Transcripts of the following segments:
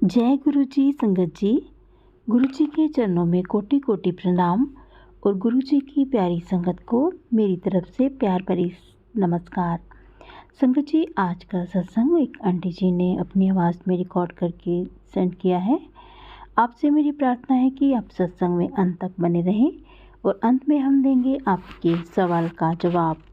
जय गुरु जी संगत जी। गुरु जी के चरणों में कोटि कोटि प्रणाम और गुरु जी की प्यारी संगत को मेरी तरफ से प्यार भरी नमस्कार। संगत जी, आज का सत्संग एक आंटी जी ने अपनी आवाज़ में रिकॉर्ड करके सेंड किया है। आपसे मेरी प्रार्थना है कि आप सत्संग में अंत तक बने रहें और अंत में हम देंगे आपके सवाल का जवाब।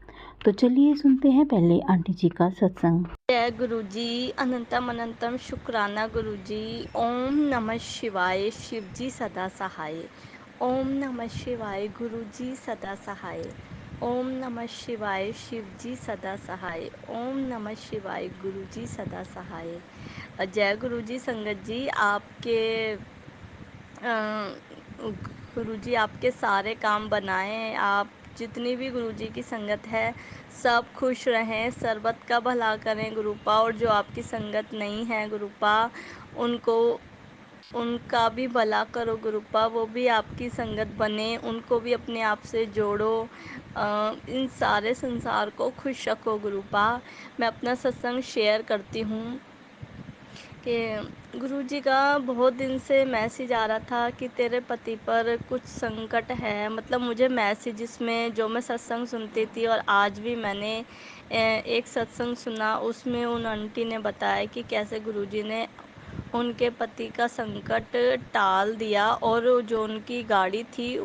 तो चलिए सुनते हैं पहले आंटी जी का सत्संग। जय गुरु जी, अनंतम अनंतम शुक्राना गुरु जी। ओम नमः शिवाय, शिव जी सदा सहाय। ओम नमः शिवाय, गुरु जी सदा सहाय। ओम नमः शिवाय, शिव जी सदा सहाय। ओम नमः शिवाय, गुरु जी सदा सहाय। जय गुरु जी संगत जी, आपके गुरु जी आपके सारे काम बनाएं। आप जितनी भी गुरु जी की संगत है सब खुश रहें, सर्बत का भला करें गुरुपा। और जो आपकी संगत नहीं है गुरुपा, उनका भी भला करो गुरुपा, वो भी आपकी संगत बने, उनको भी अपने आप से जोड़ो। इन सारे संसार को खुश रखो गुरुपा। मैं अपना सत्संग शेयर करती हूँ कि गुरुजी का बहुत दिन से मैसेज आ रहा था कि तेरे पति पर कुछ संकट है। मतलब मुझे मैसेजेस में जो मैं सत्संग सुनती थी, और आज भी मैंने एक सत्संग सुना, उसमें उन आंटी ने बताया कि कैसे गुरुजी ने उनके पति का संकट टाल दिया, और जो उनकी गाड़ी थी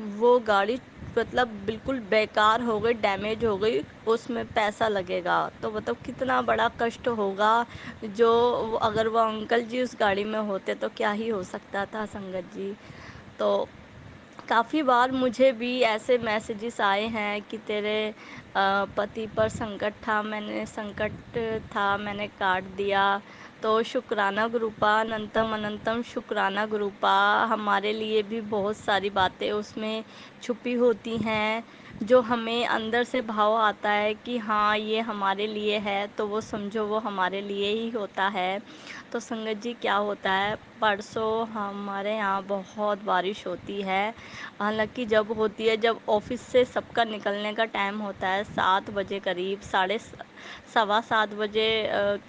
वो गाड़ी मतलब बिल्कुल बेकार हो गई, डैमेज हो गई, उसमें पैसा लगेगा। तो मतलब कितना बड़ा कष्ट होगा। जो अगर वो अंकल जी उस गाड़ी में होते तो क्या ही हो सकता था संगत जी। तो काफ़ी बार मुझे भी ऐसे मैसेजेस आए हैं कि तेरे पति पर संकट था, मैंने काट दिया। तो शुक्राना गुरुपा, अनंतम अनंतम शुक्राना गुरुपा। हमारे लिए भी बहुत सारी बातें उसमें छुपी होती हैं, जो हमें अंदर से भाव आता है कि हाँ ये हमारे लिए है, तो वो समझो वो हमारे लिए ही होता है। तो संगत जी क्या होता है, परसों हमारे यहाँ बहुत बारिश होती है। हालांकि जब होती है, जब ऑफिस से सबका निकलने का टाइम होता है 7 बजे करीब, सवा 7 बजे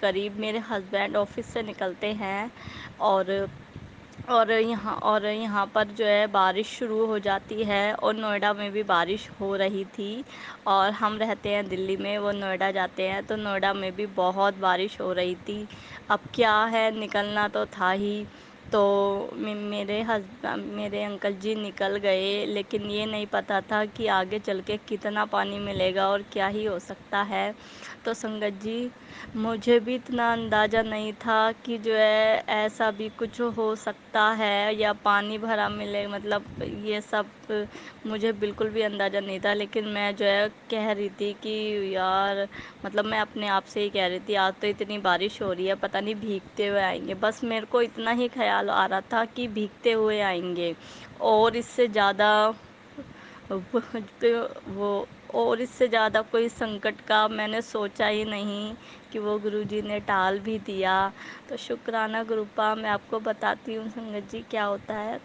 करीब मेरे हस्बैंड ऑफिस से निकलते हैं। और यहाँ पर जो है बारिश शुरू हो जाती है, और नोएडा में भी बारिश हो रही थी। और हम रहते हैं दिल्ली में, वो नोएडा जाते हैं, तो नोएडा में भी बहुत बारिश हो रही थी। अब क्या है, निकलना तो था ही। तो मेरे अंकल जी निकल गए, लेकिन ये नहीं पता था कि आगे चल के कितना पानी मिलेगा और क्या ही हो सकता है। तो संगत जी, मुझे भी इतना अंदाज़ा नहीं था कि जो है ऐसा भी कुछ हो सकता है, या पानी भरा मिले, मतलब ये सब मुझे बिल्कुल भी अंदाज़ा नहीं था। लेकिन मैं जो है कह रही थी कि यार, मतलब मैं अपने आप से ही कह रही थी, आज तो इतनी बारिश हो रही है, पता नहीं भीगते हुए आएंगे। बस मेरे को इतना ही ख्याल आ रहा था कि भीगते हुए आएंगे, और इससे ज़्यादा वो और इससे ज़्यादा कोई संकट का मैंने सोचा ही नहीं कि वो गुरुजी ने टाल भी दिया। तो शुक्राना गुरुपा। मैं आपको बताती हूँ संगत जी क्या होता है।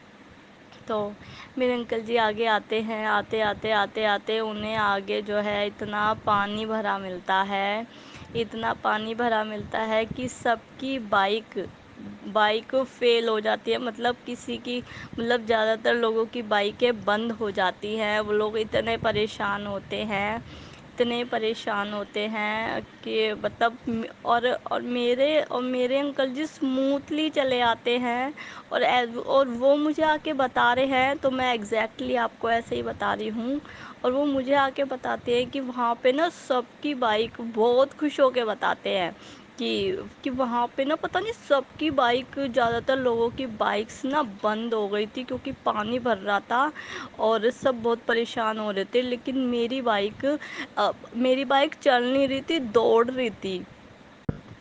तो मेरे अंकल जी आगे आते हैं, आते उन्हें आगे जो है इतना पानी भरा मिलता है, इतना पानी भरा मिलता है कि सबकी बाइक फेल हो जाती है। मतलब किसी की, मतलब ज़्यादातर लोगों की बाइकें बंद हो जाती हैं। वो लोग इतने परेशान होते हैं, इतने परेशान होते हैं कि मतलब और मेरे अंकल जी स्मूथली चले आते हैं। और वो मुझे आके बता रहे हैं, तो मैं एग्जैक्टली आपको ऐसे ही बता रही हूँ। और वो मुझे आके बताते हैं कि वहाँ पे ना सबकी बाइक, बहुत खुश होके बताते हैं कि वहाँ पे ना पता नहीं सबकी बाइक, ज़्यादातर लोगों की बाइक्स ना बंद हो गई थी क्योंकि पानी भर रहा था, और सब बहुत परेशान हो रहे थे। लेकिन मेरी बाइक चल नहीं रही थी, दौड़ रही थी।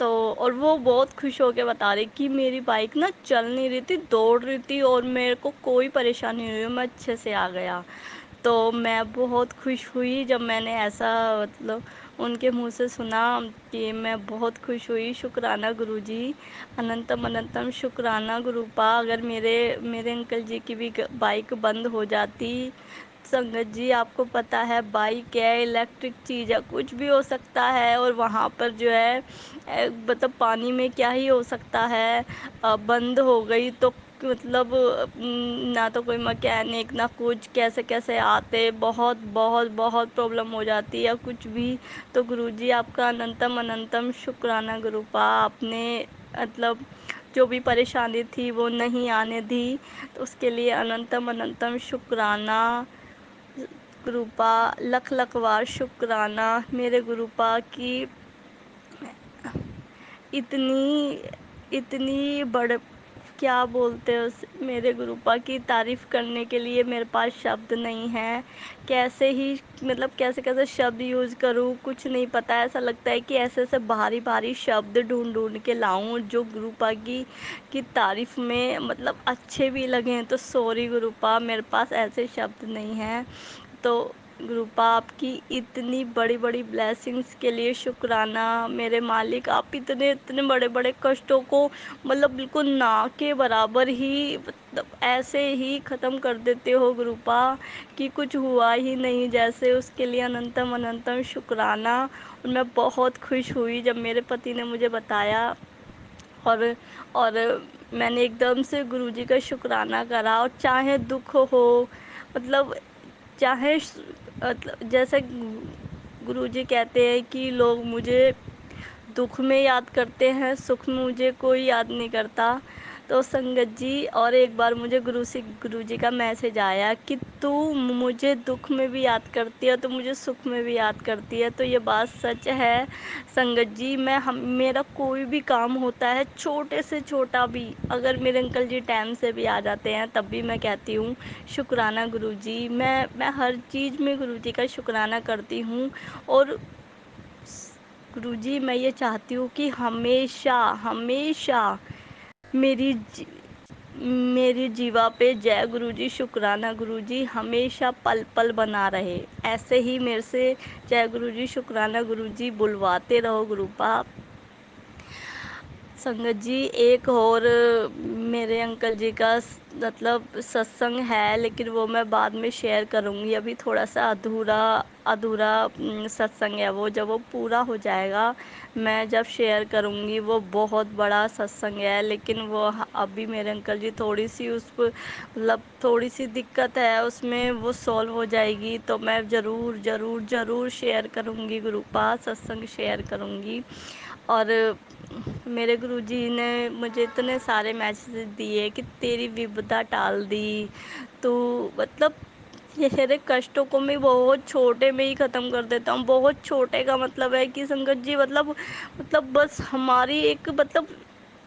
तो और वो बहुत खुश होके बता रही कि मेरी बाइक ना चल नहीं रही थी, दौड़ रही थी, और मेरे को कोई परेशानी नहीं हुई, मैं अच्छे से आ गया। तो मैं बहुत खुश हुई जब मैंने ऐसा, मतलब उनके मुंह से सुना, कि मैं बहुत खुश हुई। शुक्राना गुरुजी, अनंतम अनंतम शुक्राना गुरुपा। अगर मेरे अंकल जी की भी बाइक बंद हो जाती संगत जी आपको पता है बाइक है, इलेक्ट्रिक चीज़ है, कुछ भी हो सकता है और वहाँ पर जो है मतलब पानी में क्या ही हो सकता है। बंद हो गई तो मतलब ना तो कोई मैकेनिक ना कुछ, कैसे-कैसे आते, बहुत, बहुत, बहुत प्रॉब्लम हो जाती है कुछ भी। तो गुरुजी आपका अनंतम अनंतम शुक्राना गुरुपा, आपने मतलब जो भी परेशानी थी वो नहीं आने दी, तो उसके लिए अनंतम अनंतम शुक्राना गुरुपा, लख लख बार शुक्राना मेरे गुरुपा की इतनी इतनी बड़ क्या बोलते हैं उसे, मेरे गुरुपा की तारीफ़ करने के लिए मेरे पास शब्द नहीं हैं। कैसे ही मतलब कैसे-कैसे शब्द यूज़ करूँ, कुछ नहीं पता। ऐसा लगता है कि ऐसे-ऐसे भारी-भारी शब्द ढूँढ-ढूँढ के लाऊँ जो गुरुपा की तारीफ़ में मतलब अच्छे भी लगें। तो सॉरी गुरुपा, मेरे पास ऐसे शब्द नहीं हैं। तो गुरुपा आपकी इतनी बड़ी-बड़ी ब्लेसिंग्स के लिए शुक्राना मेरे मालिक। आप इतने इतने बड़े-बड़े कष्टों को मतलब बिल्कुल ना के बराबर ही मतलब ऐसे ही ख़त्म कर देते हो गुरुपा कि कुछ हुआ ही नहीं जैसे। उसके लिए अनंतम अनंतम शुक्राना। और मैं बहुत खुश हुई जब मेरे पति ने मुझे बताया, और और मैंने एकदम से गुरुजी का शुक्राना करा। और चाहे दुख हो, मतलब चाहे मतलब जैसे गुरुजी कहते हैं कि लोग मुझे दुख में याद करते हैं, सुख में मुझे कोई याद नहीं करता। तो संगत जी, और एक बार मुझे गुरुजी का मैसेज आया कि तू मुझे दुख में भी याद करती है तो मुझे सुख में भी याद करती है। तो ये बात सच है संगत जी। मेरा कोई भी काम होता है, छोटे से छोटा भी, अगर मेरे अंकल जी टाइम से भी आ जाते हैं तब भी मैं कहती हूँ शुक्राना गुरुजी। मैं हर चीज़ में गुरुजी का शुक्राना करती हूँ। और गुरुजी मैं ये चाहती हूँ कि हमेशा हमेशा मेरी जी मेरी जीवा पे जय गुरुजी शुक्राना गुरुजी हमेशा पल पल बना रहे। ऐसे ही मेरे से जय गुरुजी शुक्राना गुरुजी बुलवाते रहो गुरुपा। संगत जी, एक और मेरे अंकल जी का मतलब सत्संग है, लेकिन वो मैं बाद में शेयर करूँगी। अभी थोड़ा सा अधूरा अधूरा सत्संग है वो। जब वो पूरा हो जाएगा मैं जब शेयर करूँगी। वो बहुत बड़ा सत्संग है, लेकिन वो अभी मेरे अंकल जी थोड़ी सी उस पर मतलब थोड़ी सी दिक्कत है उसमें, वो सॉल्व हो जाएगी तो मैं ज़रूर ज़रूर ज़रूर शेयर करूँगी गुरुपा, सत्संग शेयर करूँगी। और मेरे गुरुजी ने मुझे इतने सारे मैसेज दिए कि तेरी विपदा टाल दी, तो मतलब ये सारे कष्टों को मैं बहुत छोटे में ही ख़त्म कर देता हूँ। बहुत छोटे का मतलब है कि संगत जी मतलब बस हमारी एक मतलब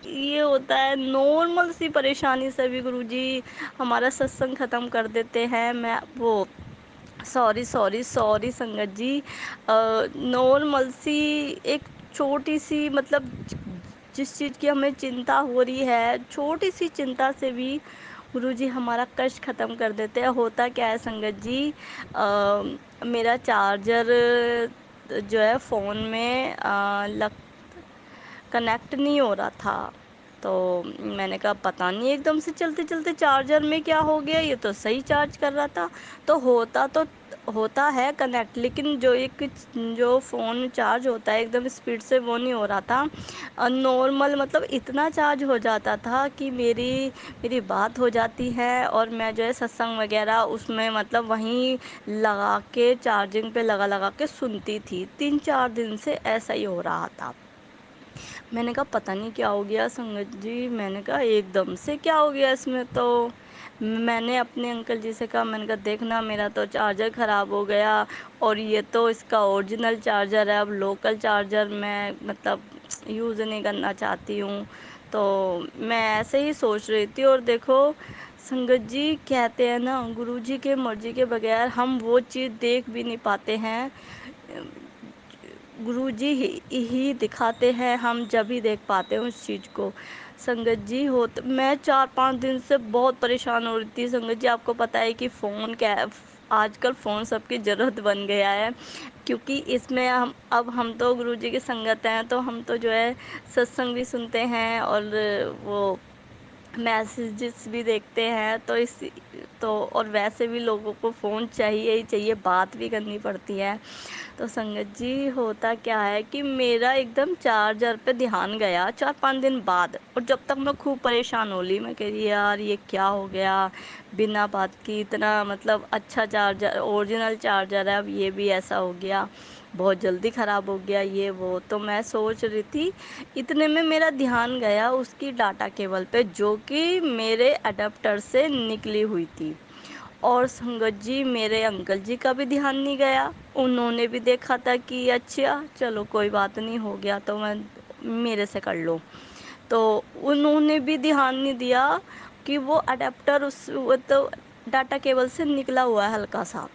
ये होता है नॉर्मल सी परेशानी से भी गुरुजी हमारा सत्संग ख़त्म कर देते हैं। मैं वो सॉरी सॉरी सॉरी संगत जी, नॉर्मल सी एक छोटी सी मतलब जिस चीज़ की हमें चिंता हो रही है, छोटी सी चिंता से भी गुरुजी हमारा कष्ट ख़त्म कर देते हैं। होता क्या है संगत जी, मेरा चार्जर जो है फ़ोन में कनेक्ट नहीं हो रहा था। तो मैंने कहा पता नहीं एकदम से चलते-चलते चार्जर में क्या हो गया, ये तो सही चार्ज कर रहा था। तो होता है कनेक्ट, लेकिन जो फ़ोन चार्ज होता है एकदम स्पीड से वो नहीं हो रहा था। नॉर्मल मतलब इतना चार्ज हो जाता था कि मेरी मेरी बात हो जाती है और मैं जो है सत्संग वगैरह उसमें मतलब वहीं लगा के चार्जिंग पे लगा-लगा के सुनती थी। 3-4 दिन से ऐसा ही हो रहा था। मैंने कहा पता नहीं क्या हो गया संगत जी, मैंने कहा एकदम से क्या हो गया इसमें। तो मैंने अपने अंकल जी से कहा, मैंने कहा देखना मेरा तो चार्जर ख़राब हो गया और ये तो इसका ओरिजिनल चार्जर है, अब लोकल चार्जर मैं मतलब यूज़ नहीं करना चाहती हूँ। तो मैं ऐसे ही सोच रही थी और देखो संगत जी कहते हैं ना गुरुजी के मर्ज़ी के बगैर हम वो चीज़ देख भी नहीं पाते हैं। गुरुजी ही दिखाते हैं, हम जब ही देख पाते हैं उस चीज़ को। संगत जी मैं 4-5 दिन से बहुत परेशान हो रही थी संगत जी। आपको पता है कि फ़ोन क्या है, आजकल फ़ोन सबकी ज़रूरत बन गया है, क्योंकि इसमें हम तो गुरुजी की संगत हैं तो हम तो जो है सत्संग भी सुनते हैं और वो मैसेजेस भी देखते हैं, तो और वैसे भी लोगों को फ़ोन चाहिए ही चाहिए, बात भी करनी पड़ती है। तो संगत जी होता क्या है कि मेरा एकदम चार्जर पे ध्यान गया 4-5 दिन बाद, और जब तक मैं खूब परेशान हो ली, मैं कह रही यार ये क्या हो गया, बिना बात की इतना मतलब अच्छा चार्जर, ओरिजिनल चार्जर है, अब ये भी ऐसा हो गया, बहुत जल्दी ख़राब हो गया ये वो। तो मैं सोच रही थी, इतने में मेरा ध्यान गया उसकी डाटा केबल पे, जो कि मेरे अडेप्टर से निकली हुई थी। और संगत जी मेरे अंकल जी का भी ध्यान नहीं गया, उन्होंने भी देखा था कि अच्छा चलो कोई बात नहीं, हो गया तो मैं मेरे से कर लो, तो उन्होंने भी ध्यान नहीं दिया कि वो अडेप्टर उस वो तो डाटा केबल से निकला हुआ है हल्का सा।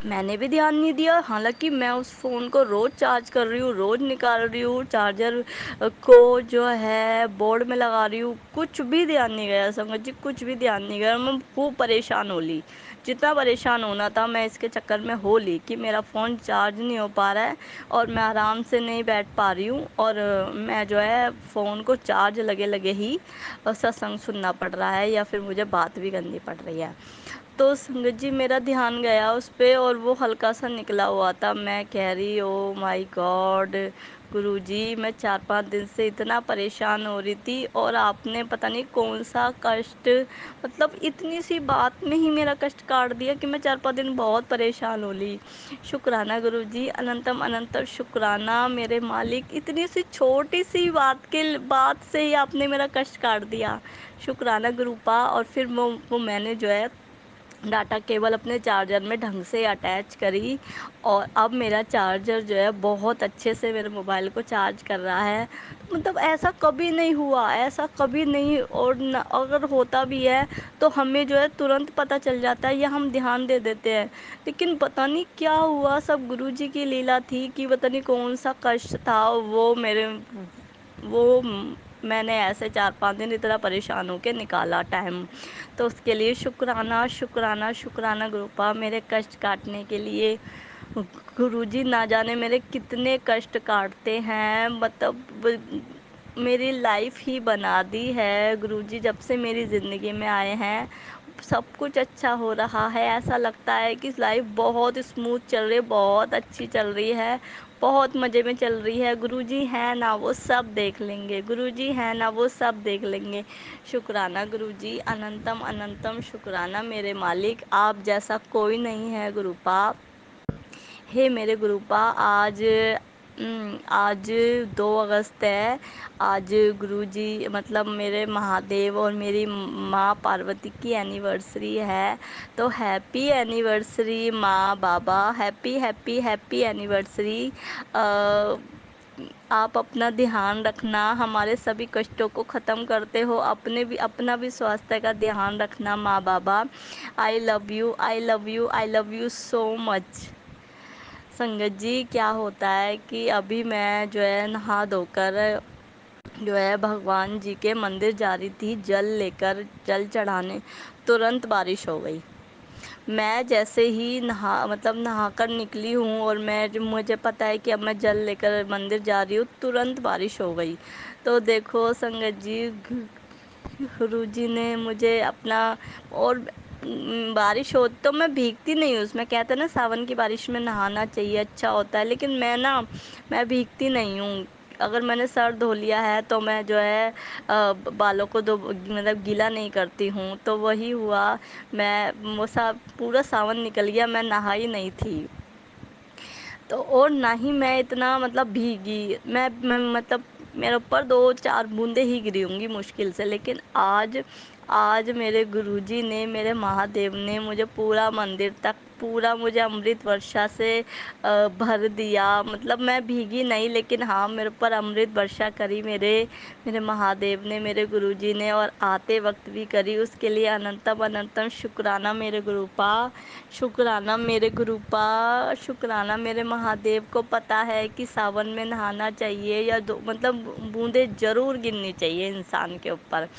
मैंने भी ध्यान नहीं दिया, हालांकि मैं उस फ़ोन को रोज़ चार्ज कर रही हूँ, रोज़ निकाल रही हूँ चार्जर को जो है बोर्ड में लगा रही हूँ, कुछ भी ध्यान नहीं गया संगत जी, कुछ भी ध्यान नहीं गया। मैं खूब परेशान हो ली, जितना परेशान होना था मैं इसके चक्कर में हो ली कि मेरा फ़ोन चार्ज नहीं हो पा रहा है और मैं आराम से नहीं बैठ पा रही हूँ, और मैं जो है फ़ोन को चार्ज लगे लगे ही सत्संग सुनना पड़ रहा है, या फिर मुझे बात भी करनी पड़ रही है। तो संगत जी मेरा ध्यान गया उस पे, और वो हल्का सा निकला हुआ था। मैं कह रही ओ माय गॉड गुरुजी, मैं 4-5 दिन से इतना परेशान हो रही थी, और आपने पता नहीं कौन सा कष्ट, मतलब इतनी सी बात में ही मेरा कष्ट काट दिया कि मैं 4-5 दिन बहुत परेशान हो ली। शुक्राना गुरुजी, अनंतम अनंतम शुक्राना मेरे मालिक, इतनी सी छोटी सी बात से ही आपने मेरा कष्ट काट दिया। शुक्राना गुरुपा। और फिर वो मैंने जो है डाटा केबल अपने चार्जर में ढंग से अटैच करी, और अब मेरा चार्जर जो है बहुत अच्छे से मेरे मोबाइल को चार्ज कर रहा है। मतलब ऐसा कभी नहीं हुआ, ऐसा कभी नहीं, और अगर होता भी है तो हमें जो है तुरंत पता चल जाता है या हम ध्यान दे देते हैं। लेकिन पता नहीं क्या हुआ, सब गुरुजी की लीला थी कि पता नहीं कौन सा कष्ट था वो मैंने ऐसे 4-5 दिन इतना परेशान होकर निकाला टाइम। तो उसके लिए शुक्राना शुक्राना शुक्राना गुरुपा, मेरे कष्ट काटने के लिए। गुरुजी ना जाने मेरे कितने कष्ट काटते हैं, मतलब मेरी लाइफ ही बना दी है गुरुजी, जब से मेरी ज़िंदगी में आए हैं सब कुछ अच्छा हो रहा है, ऐसा लगता है कि लाइफ बहुत स्मूथ चल रही है, बहुत अच्छी चल रही है, बहुत मज़े में चल रही है। गुरुजी हैं ना, वो सब देख लेंगे, गुरुजी हैं ना, वो सब देख लेंगे। शुक्राना गुरुजी, अनंतम अनंतम शुक्राना मेरे मालिक, आप जैसा कोई नहीं है गुरुपा। हे मेरे गुरुपा, आज 2 अगस्त है। आज गुरुजी मतलब मेरे महादेव और मेरी माँ पार्वती की एनिवर्सरी है। तो हैप्पी एनिवर्सरी माँ बाबा, हैप्पी हैप्पी हैप्पी एनिवर्सरी। आप अपना ध्यान रखना, हमारे सभी कष्टों को ख़त्म करते हो, अपना भी स्वास्थ्य का ध्यान रखना माँ बाबा। I love you, I love you, I love you so much. Sangat ji क्या होता है कि अभी मैं जो है नहा धोकर जो है भगवान जी के मंदिर जा रही थी जल लेकर, जल चढ़ाने, तुरंत बारिश हो गई। मैं जैसे ही नहाकर निकली हूँ, और मुझे पता है कि अब मैं जल लेकर मंदिर जा रही हूँ, तुरंत बारिश हो गई। तो देखो संगत जी, गुरु जी ने मुझे अपना, और बारिश हो तो मैं भीगती नहीं हूँ उसमें, कहते हैं ना सावन की बारिश में नहाना चाहिए, अच्छा होता है, लेकिन मैं भीगती नहीं हूँ। अगर मैंने सर धो लिया है तो मैं जो है बालों को दो मतलब गीला नहीं करती हूँ, तो वही हुआ। मैं वो पूरा सावन निकल गया, मैं नहाई नहीं थी। तो और ना ही मैं इतना मतलब भीगी, मैं मतलब मेरे ऊपर 2-4 बूंदे ही गिरी होंगी मुश्किल से, लेकिन आज मेरे गुरुजी ने, मेरे महादेव ने मुझे पूरा मंदिर तक, पूरा मुझे अमृत वर्षा से भर दिया। मतलब मैं भीगी नहीं, लेकिन हाँ मेरे ऊपर अमृत वर्षा करी मेरे महादेव ने, मेरे गुरुजी ने, और आते वक्त भी करी। उसके लिए अनंतम अनंतम शुक्राना मेरे गुरुपा। शुक्राना मेरे गुरुपा, शुक्राना मेरे महादेव को पता है कि सावन में नहाना चाहिए, या मतलब बूंदें ज़रूर गिरनी चाहिए इंसान के ऊपर।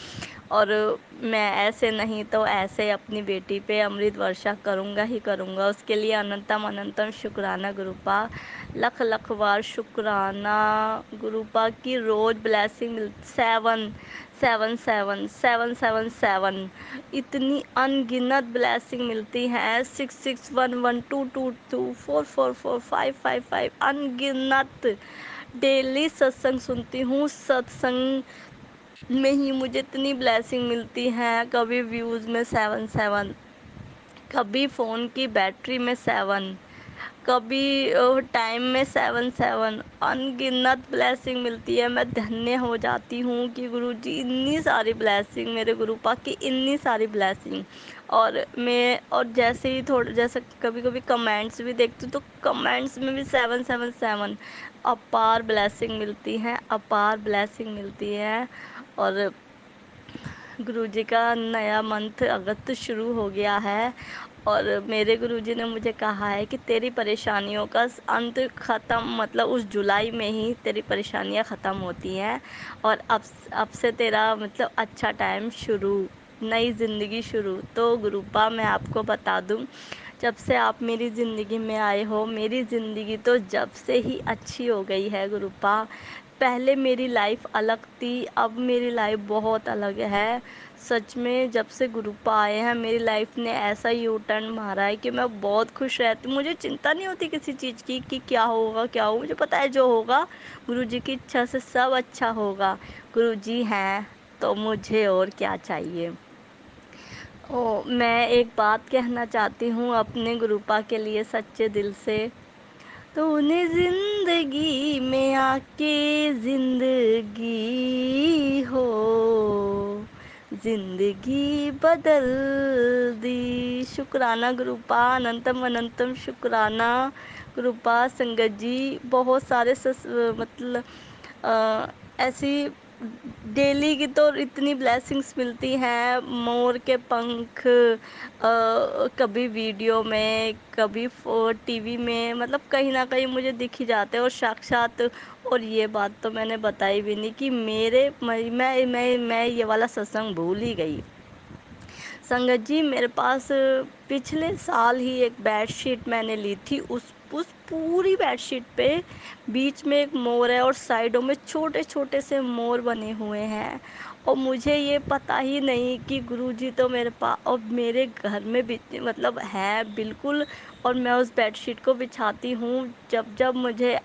और मैं ऐसे नहीं तो ऐसे अपनी बेटी पे अमृत वर्षा करूँगा ही करूँगा। उसके लिए अनंतम अनंतम शुक्राना गुरुपा। लख लख बार शुक्राना गुरुपा की रोज ब्लेसिंग मिल 7 इतनी अनगिनत ब्लेसिंग मिलती हैं। 6611222244445555 अनगिनत। डेली सत्संग सुनती हूँ, सत्संग में ही मुझे इतनी ब्लेसिंग मिलती हैं। कभी व्यूज़ में 7, कभी फ़ोन की बैटरी में 7, कभी टाइम में 7 अनगिनत ब्लेसिंग मिलती है। मैं धन्य हो जाती हूँ कि गुरुजी इतनी सारी ब्लेसिंग, मेरे गुरुपा की इतनी सारी ब्लेसिंग। और जैसे ही जैसे कभी कभी कमेंट्स भी देखती हूँ तो कमेंट्स में भी 7 अपार ब्लेसिंग मिलती हैं, अपार ब्लेसिंग मिलती है। और गुरुजी का नया मंथ अगस्त शुरू हो गया है और मेरे गुरुजी ने मुझे कहा है कि तेरी परेशानियों का अंत ख़त्म, मतलब उस जुलाई में ही तेरी परेशानियां ख़त्म होती हैं और अब से तेरा मतलब अच्छा टाइम शुरू, नई ज़िंदगी शुरू। तो गुरुपा मैं आपको बता दूं, जब से आप मेरी ज़िंदगी में आए हो, मेरी ज़िंदगी तो जब से ही अच्छी हो गई है गुरुपा। पहले मेरी लाइफ अलग थी, अब मेरी लाइफ बहुत अलग है। सच में जब से गुरुपा आए हैं मेरी लाइफ ने ऐसा यू टर्न मारा है कि मैं बहुत खुश रहती हूँ। मुझे चिंता नहीं होती किसी चीज़ की कि क्या होगा क्या होगा, मुझे पता है जो होगा गुरुजी की इच्छा से सब अच्छा होगा। गुरुजी हैं तो मुझे और क्या चाहिए। मैं एक बात कहना चाहती हूँ अपने गुरुपा के लिए सच्चे दिल से। तूने जिंदगी में आके जिंदगी हो जिंदगी बदल दी। शुक्राना गुरुपा, अनंतम अनंतम शुक्राना गुरुपा। संगत जी बहुत सारे मतलब ऐसी डेली की तो इतनी ब्लेसिंग्स मिलती हैं। मोर के पंख, कभी वीडियो में, कभी टीवी में, मतलब कहीं ना कहीं मुझे दिख ही जाते हैं और साक्षात। और ये बात तो मैंने बताई भी नहीं कि मैं ये वाला सत्संग भूल ही गई। संगत जी मेरे पास पिछले साल ही एक बेडशीट मैंने ली थी। उस पूरी बेडशीट पे बीच में एक मोर है और साइडों में छोटे छोटे से मोर बने हुए हैं। और मुझे ये पता ही नहीं कि गुरुजी तो मेरे पास और मेरे घर में भी मतलब है बिल्कुल। और मैं उस बेडशीट को बिछाती हूँ जब जब मुझे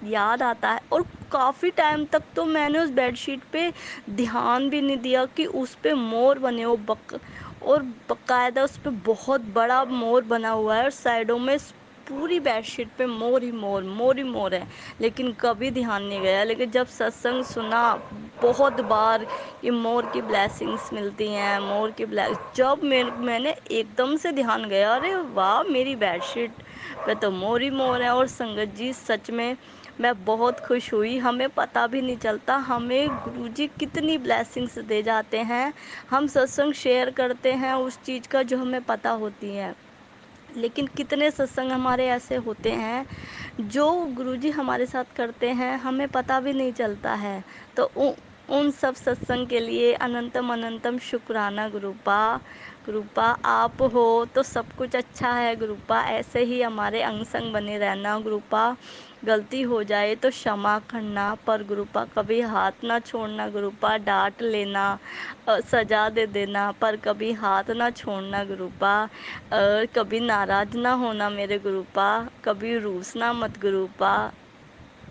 याद आता है। और काफ़ी टाइम तक तो मैंने उस बेडशीट पे ध्यान भी नहीं दिया कि उस पे मोर बने हो और बकायदा उस पे बहुत बड़ा मोर बना हुआ है और साइडों में पूरी बेडशीट पे मोर ही मोर है। लेकिन कभी ध्यान नहीं गया। लेकिन जब सत्संग सुना बहुत बार कि मोर की ब्लेसिंग्स मिलती हैं, मोर की जब मैंने एकदम से ध्यान गया, अरे वाह मेरी बेडशीट पे तो मोर ही मोर है। और संगत जी सच में मैं बहुत खुश हुई। हमें पता भी नहीं चलता हमें गुरुजी कितनी ब्लेसिंग्स दे जाते हैं। हम सत्संग शेयर करते हैं उस चीज़ का जो हमें पता होती है, लेकिन कितने सत्संग हमारे ऐसे होते हैं जो गुरुजी हमारे साथ करते हैं हमें पता भी नहीं चलता है। तो उन सब सत्संग के लिए अनंतम अनंतम शुक्राना गुरुपा आप हो तो सब कुछ अच्छा है गुरुपा। ऐसे ही हमारे अंग संग बने रहना गुरुपा। गलती हो जाए तो क्षमा करना, पर गुरुपा कभी हाथ ना छोड़ना गुरुपा। डांट लेना, सजा दे देना, पर कभी हाथ ना छोड़ना गुरुपा। कभी नाराज ना होना मेरे गुरुपा, कभी रूसना मत गुरुपा।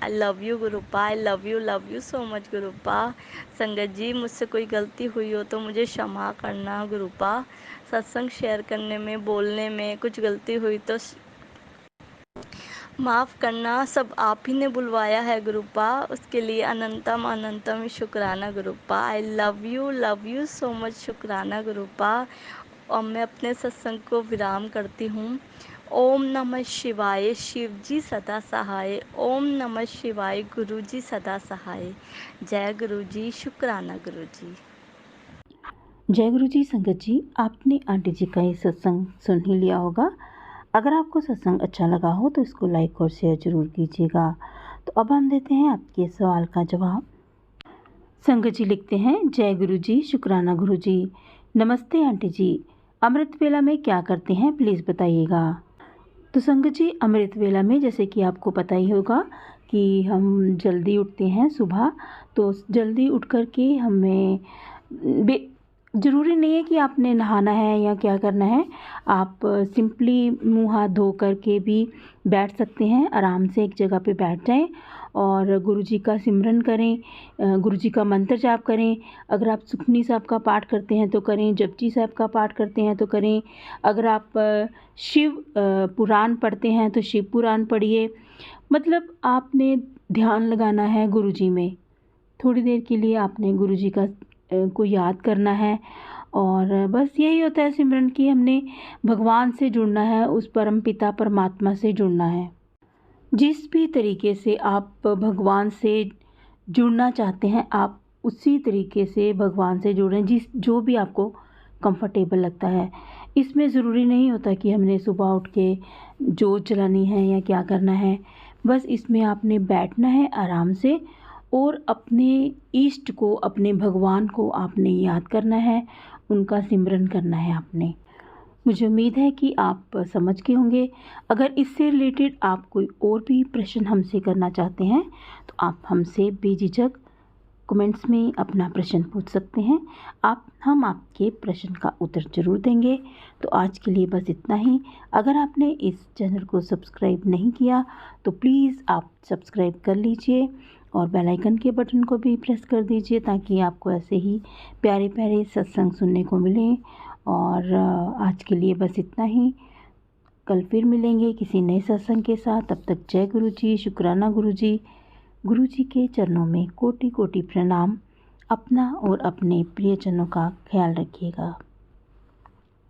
आई लव यू गुरुपा, I love you so much गुरुपा। संगत जी मुझसे कोई गलती हुई हो तो मुझे क्षमा करना गुरुपा। सत्संग शेयर करने में, बोलने में कुछ गलती हुई तो माफ़ करना। सब आप ही ने बुलवाया है गुरुपा, उसके लिए अनंतम अनंतम शुक्राना गुरुपा। I love you so much शुक्राना गुरुपा। और मैं अपने सत्संग को विराम करती हूँ। ओम नमः शिवाय, शिव जी सदा सहाय। ओम नमः शिवाय, गुरु जी सदा सहाय। जय गुरु जी, शुक्राना गुरु जी। जय गुरु जी। संगत जी आपने आंटी जी का ये सत्संग सुन ही लिया होगा। अगर आपको सत्संग अच्छा लगा हो तो इसको लाइक और शेयर ज़रूर कीजिएगा। तो अब हम देते हैं आपके सवाल का जवाब। संगत जी लिखते हैं, जय गुरु जी, शुक्राना गुरु जी। नमस्ते आंटी जी, अमृत वेला में क्या करते हैं प्लीज़ बताइएगा। तो संगत जी, अमृत वेला में जैसे कि आपको पता ही होगा कि हम जल्दी उठते हैं सुबह। तो जल्दी उठ कर के हमें ज़रूरी नहीं है कि आपने नहाना है या क्या करना है। आप सिंपली मुँह हाथ धो कर के भी बैठ सकते हैं। आराम से एक जगह पे बैठ जाएं और गुरु जी का सिमरन करें, गुरु जी का मंत्र जाप करें। अगर आप सुखमनी साहब का पाठ करते हैं तो करें, जपजी साहब का पाठ करते हैं तो करें। अगर आप शिव पुराण पढ़ते हैं तो शिव पुराण पढ़िए। मतलब आपने ध्यान लगाना है गुरु जी में। थोड़ी देर के लिए आपने गुरु जी को याद करना है और बस यही होता है सिमरन की। हमने भगवान से जुड़ना है, उस परम पिता परमात्मा से जुड़ना है। जिस भी तरीके से आप भगवान से जुड़ना चाहते हैं, आप उसी तरीके से भगवान से जुड़ें, जो भी आपको कंफर्टेबल लगता है। इसमें ज़रूरी नहीं होता कि हमने सुबह उठ के जोत जलानी है या क्या करना है। बस इसमें आपने बैठना है आराम से और अपने इष्ट को, अपने भगवान को आपने याद करना है, उनका सिमरन करना है आपने। मुझे उम्मीद है कि आप समझ गए होंगे। अगर इससे रिलेटेड आप कोई और भी प्रश्न हमसे करना चाहते हैं तो आप हमसे बेझिझक कमेंट्स में अपना प्रश्न पूछ सकते हैं। हम आपके प्रश्न का उत्तर ज़रूर देंगे। तो आज के लिए बस इतना ही। अगर आपने इस चैनल को सब्सक्राइब नहीं किया तो प्लीज़ आप सब्सक्राइब कर लीजिए और बेल आइकन के बटन को भी प्रेस कर दीजिए ताकि आपको ऐसे ही प्यारे प्यारे सत्संग सुनने को मिलें। और आज के लिए बस इतना ही। कल फिर मिलेंगे किसी नए सत्संग के साथ। तब तक जय गुरु जी, शुक्राना गुरु जी। गुरु जी के चरणों में कोटि कोटि प्रणाम। अपना और अपने प्रियजनों का ख्याल रखिएगा।